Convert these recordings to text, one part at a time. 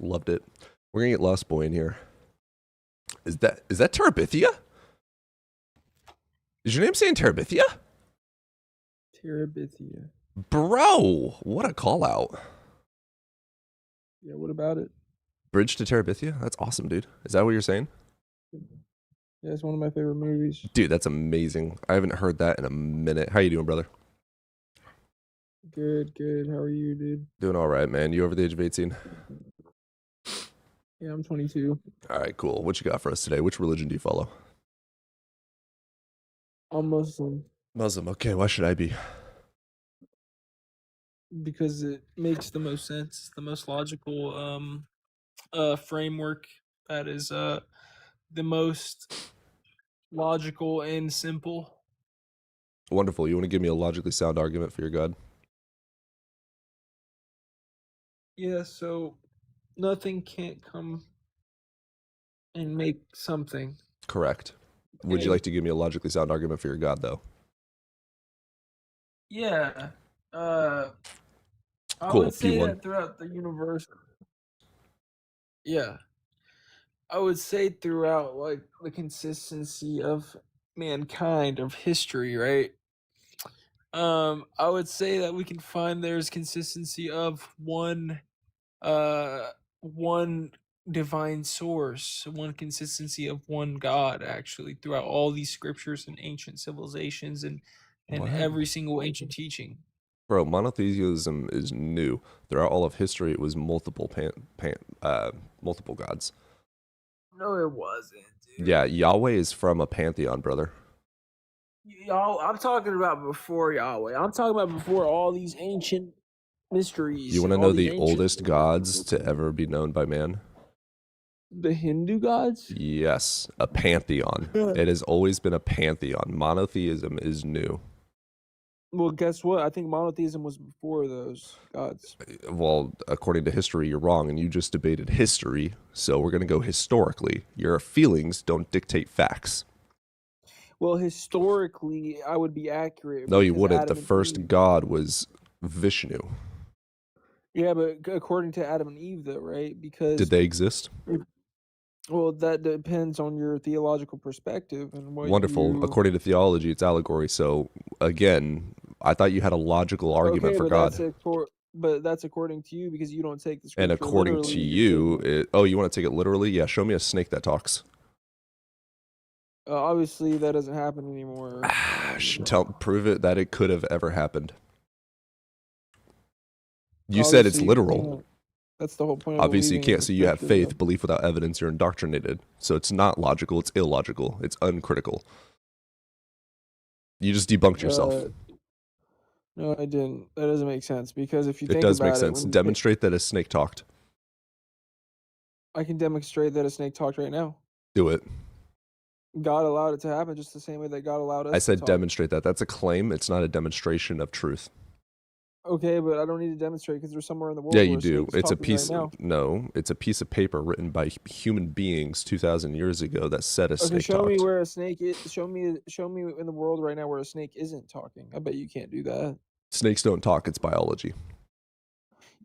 Loved it. We're gonna get Lost Boy in here. Is that Terabithia? Is your name saying Terabithia? Terabithia. Bro, what a call out. Yeah, what about it? Bridge to Terabithia? That's awesome, dude. Is that what you're saying? Yeah, it's one of my favorite movies. Dude, that's amazing. I haven't heard that in a minute. How you doing, brother? Good, good. How are you, dude? Doing all right, man. You over the age of 18? Yeah, I'm 22. All right, cool. What you got for us today? Which religion do you follow? I'm Muslim Muslim. Okay, why should I be? because it makes the most sense. It's the most logical framework that is the most logical and simple. Wonderful. You want to give me a logically sound argument for your God? Yeah, so nothing can't come and make something. Correct. Would you Okay. like to give me a logically sound argument for your God, though? Yeah. Uh I Cool. would Do you say want? that throughout the universe. Yeah. I would say throughout like the consistency of mankind of history, right? I would say that we can find there's consistency of uh one divine source, one consistency of one God actually throughout all these scriptures and ancient civilizations and What? every single ancient teaching. Bro, monotheism is new. Throughout all of history, it was multiple gods. No, it wasn't, dude. Yeah, Yahweh is from a pantheon, brother. Y'all, I'm talking about before Yahweh. I'm talking about before all these ancient You mysteries want and to all know these the ancient oldest gods to ever be known by man? the Hindu gods. Yes, a pantheon. It has always been a pantheon. Monotheism is new. Well, guess what? I think monotheism was before those gods. Well, according to history, you're wrong, and you just debated history, so we're going to go historically. Your feelings don't dictate facts. Well, historically, I would be accurate No, you because wouldn't. The Adam and first Eve. god was Vishnu. Yeah, but according to Adam and Eve, though, right? Did Because they exist? well, that depends on your theological perspective and what Wonderful. you. According to theology, it's allegory. So, again, I thought you had a logical argument Okay, for but God. that's according to you because you don't take the And scripture according to literally. You take you, oh, you want to take it literally? Yeah, show me a snake that talks. obviously that doesn't happen anymore. Prove it that it could have ever happened. You said it's Obviously, you literal. can't. That's the whole point of Obviously, you believing in can't the say you have scripture, faith. though. Belief without evidence, you're indoctrinated. So it's not logical, it's illogical, it's uncritical. You just debunked yourself. No, I didn't. That doesn't make sense because if you It think does make about it, sense. Demonstrate that a snake talked. I can demonstrate that a snake talked right now. Do it. God allowed it to happen just the same way that God allowed us I to said talk. demonstrate that. That's a claim. It's not a demonstration of truth. Okay, but I don't need to demonstrate because there's somewhere in the world Yeah, where you a do. snake's It's a talking piece. right now. No, it's a piece of paper written by human beings 2,000 years ago that said a Okay, snake show me talked. where a snake is. Show me in the world right now where a snake isn't talking. I bet you can't do that. Snakes don't talk. It's biology.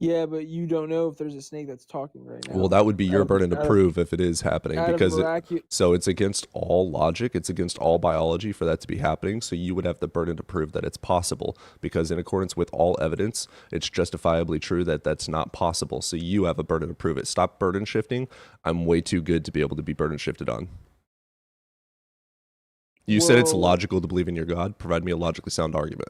Yeah, but you don't know if there's a snake that's talking right now. Well, that would be your burden to prove if it is happening, because so it's against all logic, it's against all biology for that to be happening. So you would have the burden to prove that it's possible, because in accordance with all evidence, it's justifiably true that that's not possible. So you have a burden to prove it. Stop burden shifting. I'm way too good to be able to be burden shifted on. You said it's logical to believe in your God. Provide me a logically sound argument.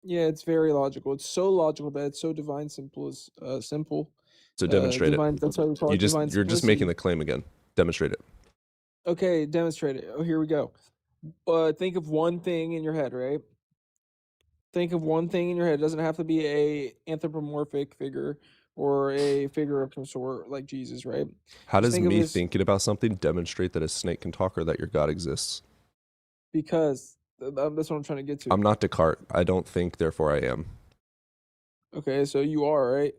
Yeah, it's very logical. It's so logical that it's so divine simple. So demonstrate divine, it. That's why we call it divine You're just making the claim again. Demonstrate it. Okay, demonstrate it. Oh, here we go. Think of one thing in your head, right? Think of one thing in your head. It doesn't have to be a anthropomorphic figure or a figure of some sort like Jesus, right? How does me thinking about something demonstrate that a snake can talk or that your God exists? Because that's what I'm trying to get to. I'm not Descartes. I don't think, therefore I am. Okay, so you are, right?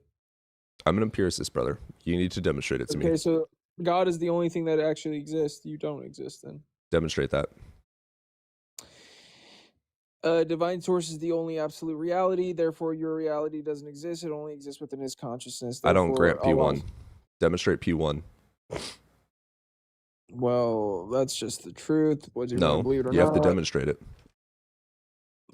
I'm an empiricist, brother. You need to demonstrate it to me. Okay, so God is the only thing that actually exists. You don't exist then. Demonstrate that. Divine source is the only absolute reality. Therefore, your reality doesn't exist. It only exists within his consciousness. Therefore, I don't grant P1. Demonstrate P1. Well, that's just the truth, whether you want to No, believe it or you not. have to demonstrate it.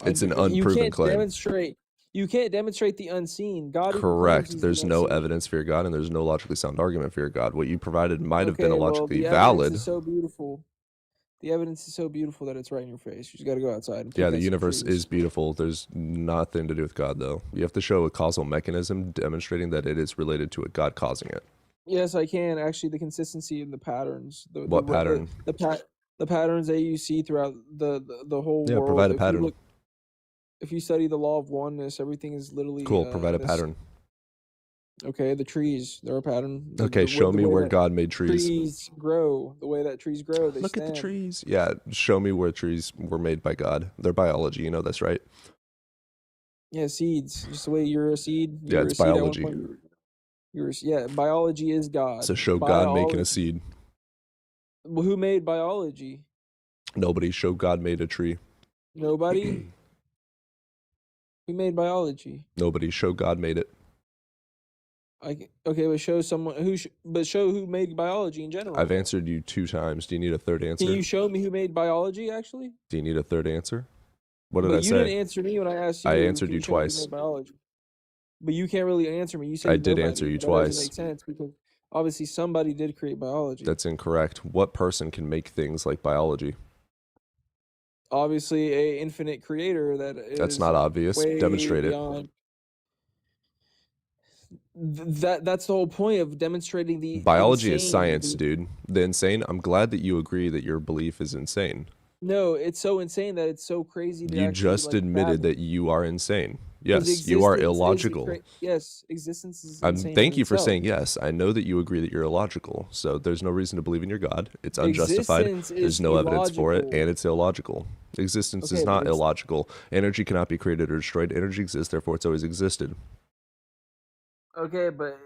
It's an unproven claim. You can't demonstrate the unseen. God even claims Correct. he's There's the no unseen. evidence for your God, and there's no logically sound argument for your God. What you provided might have been Okay, well, illogically the evidence valid. is so beautiful. The evidence is so beautiful that it's right in your face. You just got to go outside and pick Yeah, the at some universe trees. is beautiful. There's nothing to do with God, though. You have to show a causal mechanism demonstrating that it is related to a God causing it. Yes, I can. Actually, the consistency in the patterns. What pattern? The patterns that you see throughout the whole Yeah, world. provide a pattern. If you study the law of oneness, everything is literally Cool, provide a pattern. Okay, the trees, they're a pattern. Okay, show me where God made trees. Trees grow. The way that trees grow, they Look stand. at the trees. Yeah, show me where trees were made by God. They're biology, you know that's right. Yeah, seeds. Just the way you're a seed. Yeah, it's biology. Biology is God. So show God making a seed. Well, who made biology? Nobody. Show God made a tree. Nobody. Who made biology? Nobody. Show God made it. Okay, but show someone show who made biology in general. I've answered you 2 times. Do you need a third answer? Can you show me who made biology? Actually. Do you need a third answer? What did I say? You didn't answer me when I asked you. I answered you twice. Biology. But you can't really answer me. You said I did answer you twice. That doesn't make sense because obviously somebody did create biology. That's incorrect. What person can make things like biology? Obviously, a infinite creator That's not obvious. Demonstrate it. That's the whole point of demonstrating the biology is science, dude. The insane. I'm glad that you agree that your belief is insane. No, it's so insane that it's so crazy. You just admitted that you are insane. Yes, you are illogical. Yes, existence is insane. Thank you for saying yes. I know that you agree that you're illogical, so there's no reason to believe in your God. It's unjustified. There's no evidence for it, and it's illogical. Existence is not illogical. Energy cannot be created or destroyed. Energy exists, therefore it's always existed. Okay, but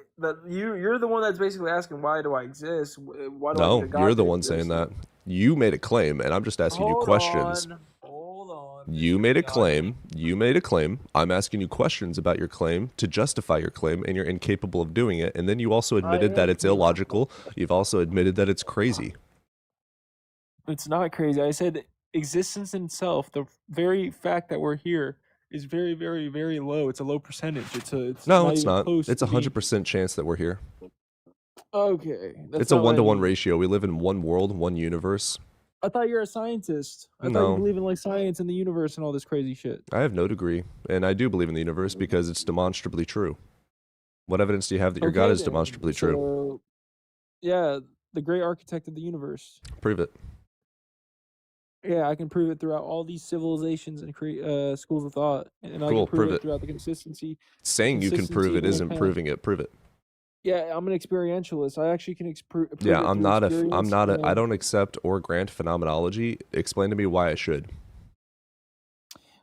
you're the one that's basically asking, why do I exist? Why do I need a God you're the one saying that. You made a claim, and I'm just asking you questions. Hold on. You made a claim. You made a claim. I'm asking you questions about your claim to justify your claim, and you're incapable of doing it. And then you also admitted that it's illogical. You've also admitted that it's crazy. It's not crazy. I said existence itself, the very fact that we're here, is very, very, very low. It's a low percentage. It's no, it's not. It's 100% chance that we're here. Okay. It's a 1-to-1 ratio. We live in one world, one universe. I thought you're a scientist. I thought you believe in like science and the universe and all this crazy shit. I have no degree, and I do believe in the universe because it's demonstrably true. What evidence do you have that your God is demonstrably true? Yeah, the great architect of the universe. Prove it. Yeah, I can prove it throughout all these civilizations and schools of thought, and I can prove it throughout the consistency. Saying you can prove it isn't proving it. Prove it. Yeah, I'm an experientialist. I actually can prove yeah, I'm not I don't accept or grant phenomenology. Explain to me why I should.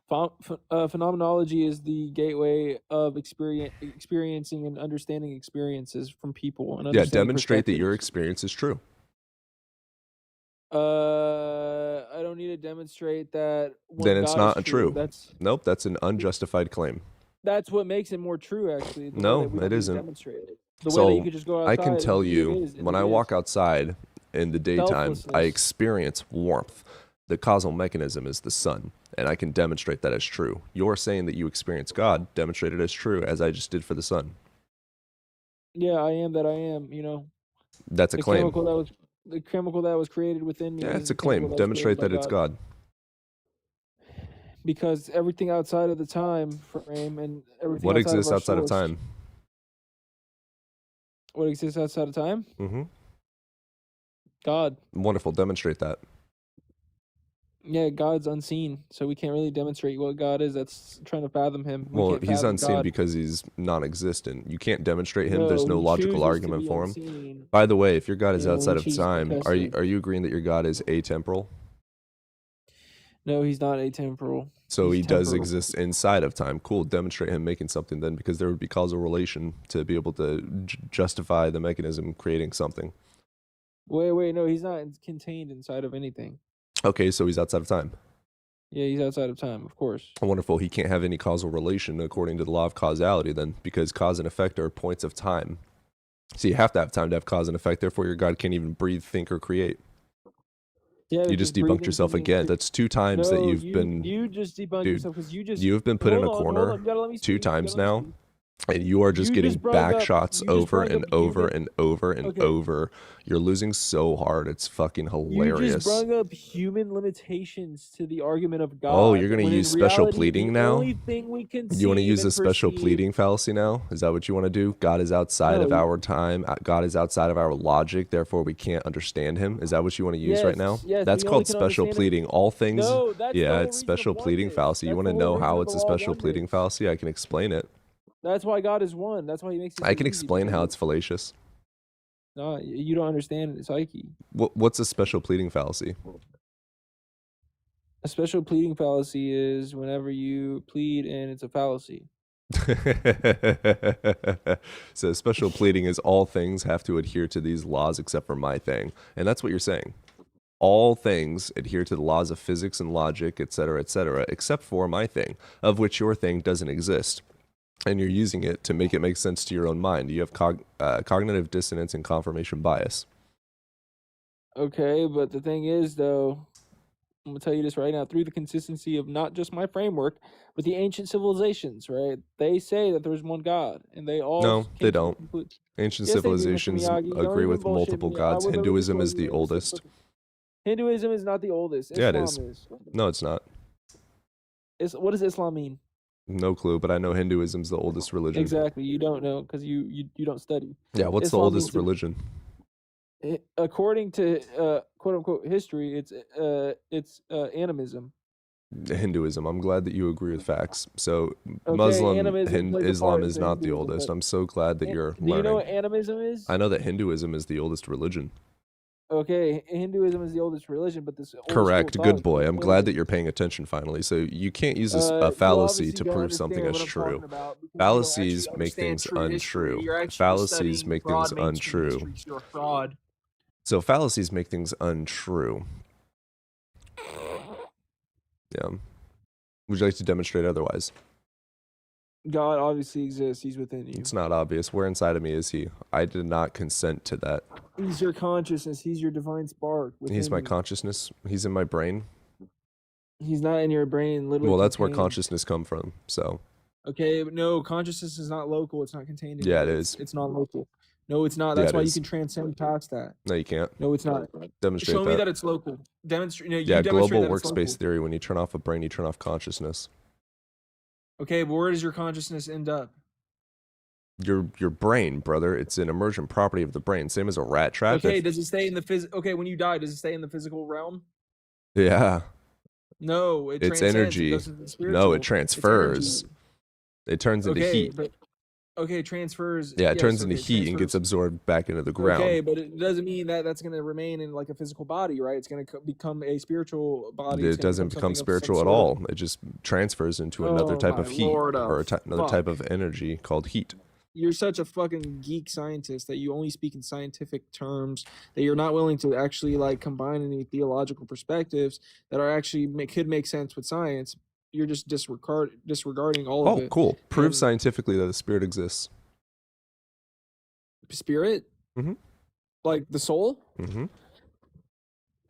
Phenomenology is the gateway of experiencing and understanding experiences from people. And demonstrate that your experience is true. I don't need to demonstrate that. Then it's not true. Nope, that's an unjustified claim. That's what makes it more true, actually. No, it isn't. The way that you could just go outside, I can tell you, when I walk outside in the daytime, I experience warmth. The causal mechanism is the sun, and I can demonstrate that as true. You're saying that you experience God, demonstrate it as true, as I just did for the sun. Yeah, I am that I am, you know. That's a claim. The chemical that was created within me. Yeah, it's a claim. Demonstrate that it's God. Because everything outside of the time frame and everything. What exists outside of time? What exists outside of time? Mm-hmm. God. Wonderful. Demonstrate that. Yeah, God's unseen, so we can't really demonstrate what God is. That's trying to fathom him. Well, he's unseen because he's non-existent. You can't demonstrate him. There's no logical argument for him. Unseen. By the way, if your God is outside of time, are you agreeing that your God is atemporal? No, he's not atemporal. So he does exist inside of time. Cool. Demonstrate him making something then, because there would be causal relation to be able to justify the mechanism creating something. Wait, no, he's not contained inside of anything. Okay, so he's outside of time. Yeah, he's outside of time, of course. Wonderful. He can't have any causal relation according to the law of causality then, because cause and effect are points of time. So you have to have time to have cause and effect. Therefore, your God can't even breathe, think, or create. Yeah, You because just debunked breathing yourself can mean again. That's 2 times that no. you've been, You just debunked dude. yourself because you just You have been put in a hold corner on. You gotta let me 2 speak. You gotta times let me now. speak. And you are just You getting just brung back up. shots You just over brung up and over human. and over and Okay. over. You're losing so hard. It's fucking You just hilarious. brung up human limitations to the argument of God. Oh, you're going to when use in special reality, pleading the now? only thing we can You want to use and a special perceive. pleading fallacy now? Is that what you want to do? God is outside of our time. God is outside of our logic. Therefore, we can't understand him. Is that what you want to use right now? Yes, That's we only called can special understand him. pleading. All things. No, that's the Yeah, whole it's reason of special pleading oneness. fallacy. You That's want the to whole know reason how of it's the a law of special pleading oneness. fallacy? I can explain it. That's why God is one. That's why he makes it so I can easy, explain how because it's fallacious. no, you don't understand psyche. What's a special pleading fallacy? A special pleading fallacy is whenever you plead and it's a fallacy. So special pleading is all things have to adhere to these laws except for my thing. And that's what you're saying. All things adhere to the laws of physics and logic, etc., except for my thing, of which your thing doesn't exist. And you're using it to make it make sense to your own mind. You have cognitive dissonance and confirmation bias. Okay, but the thing is, though, I'm going to tell you this right now, through the consistency of not just my framework, but the ancient civilizations, right? They say that there's one God, and they all No, they came to the don't. conclusion. Ancient Yes, they do, Mr. civilizations Miyagi. Don't agree even with bullshit multiple me. I gods. will literally Hinduism show is you the in a oldest. second. Hinduism is not the oldest. Yeah, it Islam is. is. No, it's not. What does Islam mean? No clue, but I know Hinduism's the oldest religion. Exactly. You don't know because you don't study. Yeah, what's Islam the oldest religion? According to quote unquote history, it's animism. Hinduism. I'm glad that you agree with facts. So Okay, Muslim animism plays a Islam part is into not the Hinduism, oldest. but I'm so glad that you're do you know learning. what animism is? I know that Hinduism is the oldest religion. Okay, Hinduism is the oldest religion, but this Correct. Good boy. I'm glad that you're paying attention finally. So you can't use a fallacy to prove something as true. Fallacies make things untrue. Fallacies make things untrue. You're a fraud. So fallacies make things untrue. Yeah. Would you like to demonstrate otherwise? God obviously exists. He's within you. It's not obvious. Where inside of me is he? I did not consent to that. He's your consciousness. He's your divine spark. He's my consciousness. He's in my brain. He's not in your brain. Literally. Well, that's where consciousness come from. So. Okay, but no, consciousness is not local. It's not contained in Yeah, you. it is. It's not local. No, it's not. That's why you can transcend past that. No, you can't. No, it's not. Demonstrate Show me that it's local. Demonstrate. No, you global workspace theory. When you turn off a brain, you turn off consciousness. Okay, but where does your consciousness end up? Your brain, brother. It's an emergent property of the brain. Same as a rat trap. Okay, does it stay in the Okay, when you die, does it stay in the physical realm? Yeah. No, it's energy. No, it transfers. It turns into heat. But, okay, transfers. Yeah, it turns into heat and gets absorbed back into the ground. Okay, but it doesn't mean that that's going to remain in like a physical body, right? It's going to become a spiritual body. It doesn't become spiritual at all. It just transfers into another type of heat or another type of energy called heat. You're such a fucking geek scientist that you only speak in scientific terms, that you're not willing to actually like combine any theological perspectives that are actually could make sense with science. You're just disregarding all of it. Oh, cool. Prove scientifically that the spirit exists. Spirit? Mm-hmm. Like the soul? Mm-hmm.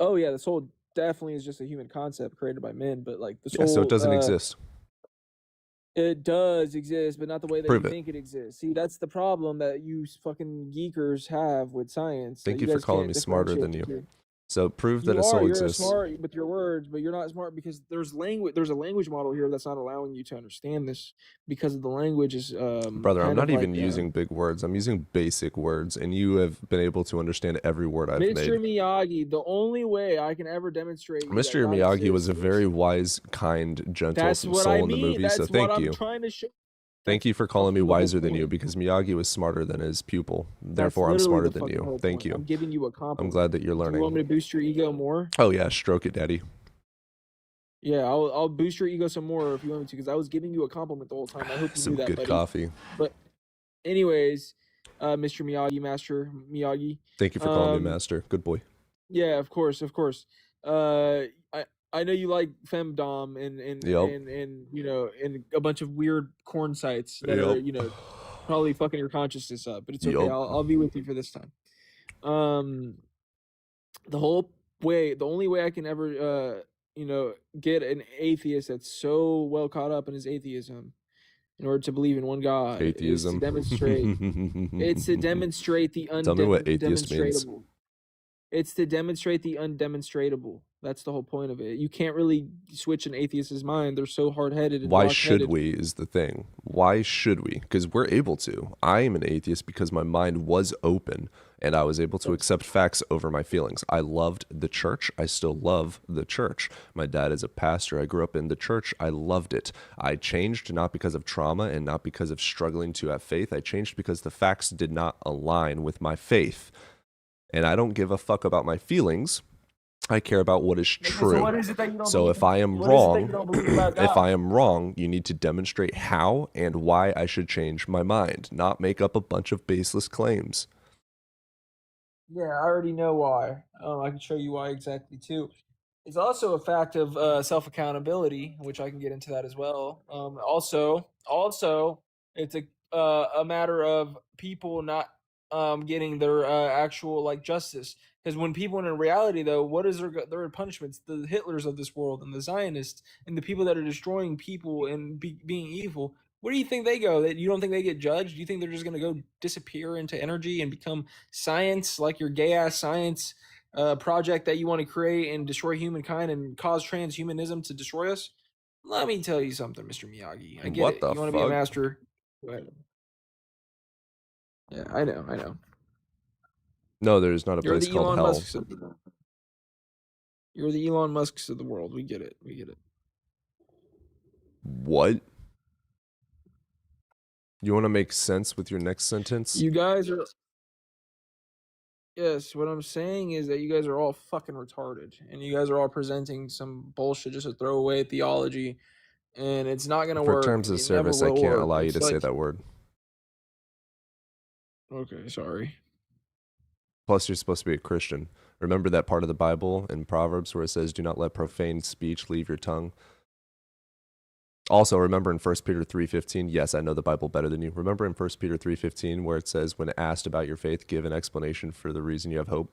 Oh yeah, the soul definitely is just a human concept created by men, but like the soul. Yeah, so it doesn't exist. It does exist, but not the way that you think it exists. See, that's the problem that you fucking geekers have with science. Thank you for calling me smarter than you. So prove that a soul exists. You're smart with your words, but you're not smart because there's a language model here that's not allowing you to understand this because of the language is brother, I'm not even using big words. I'm using basic words, and you have been able to understand every word I've made. Mr. Miyagi, the only way I can ever demonstrate Mr. Miyagi was a very wise, kind, gentle soul in the movie, so thank you. Thank you for calling me wiser than you, because Miyagi was smarter than his pupil. Therefore, I'm smarter than you. Thank you. I'm giving you a compliment. I'm glad that you're learning. You want me to boost your ego more? Oh yeah, stroke it, daddy. Yeah, I'll boost your ego some more if you want me to, because I was giving you a compliment the whole time. I hope you knew that, buddy. Some good coffee. But anyways, Mr. Miyagi, Master Miyagi. Thank you for calling me master. Good boy. Yeah, of course. I know you like femdom and you know, and a bunch of weird corn sites that are, you know, probably fucking your consciousness up, but it's okay. Yup. I'll be with you for this time. The only way I can ever get an atheist that's so well caught up in his atheism in order to believe in one God is to Atheism. demonstrate the Tell me what atheist means. undemonstrable. It's to demonstrate the undemonstrable. That's the whole point of it. You can't really switch an atheist's mind. They're so hard-headed and Why should block-headed. we is the thing. Why should we? Because we're able to. I am an atheist because my mind was open and I was able to accept facts over my feelings. I loved the church. I still love the church. My dad is a pastor. I grew up in the church. I loved it. I changed not because of trauma and not because of struggling to have faith. I changed because the facts did not align with my faith. And I don't give a fuck about my feelings. I care about what is true. So what is it that you don't So believe? if I am wrong, you need to demonstrate how and why I should change my mind, not make up a bunch of baseless claims. Yeah, I already know why. I can show you why exactly too. It's also a fact of self-accountability, which I can get into that as well. Also, it's a matter of people not getting their actual like justice. Because when people in reality, though, what is their punishments? The Hitlers of this world and the Zionists and the people that are destroying people and being evil. Where do you think they go? That you don't think they get judged? Do you think they're just going to go disappear into energy and become science, like your gay ass science project that you want to create and destroy humankind and cause transhumanism to destroy us? Let me tell you something, Mr. Miyagi. I get What it. the You want to be a fuck? master? Go ahead. Yeah, I know. No, there's not a You're place the called Elon hell. Musks of the You're the Elon Musks of the world. We get it. What? You want to make sense with your next sentence? You guys are. Yes, what I'm saying is that you guys are all fucking retarded, and you guys are all presenting some bullshit, just a throwaway theology, and it's not gonna For work. terms of It never service, I will can't work. allow you It's to say like, that word. okay, sorry. Plus, you're supposed to be a Christian. Remember that part of the Bible in Proverbs where it says, do not let profane speech leave your tongue? Also, remember in 1 Peter 3:15, yes, I know the Bible better than you. Remember in 1 Peter 3:15 where it says, when asked about your faith, give an explanation for the reason you have hope.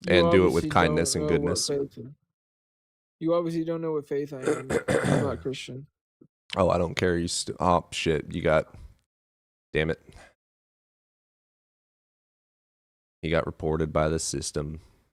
And do it with kindness and goodness. You obviously don't know what faith I am. I'm not Christian. Oh, I don't care. Oh, shit. Damn it. You got reported by the system.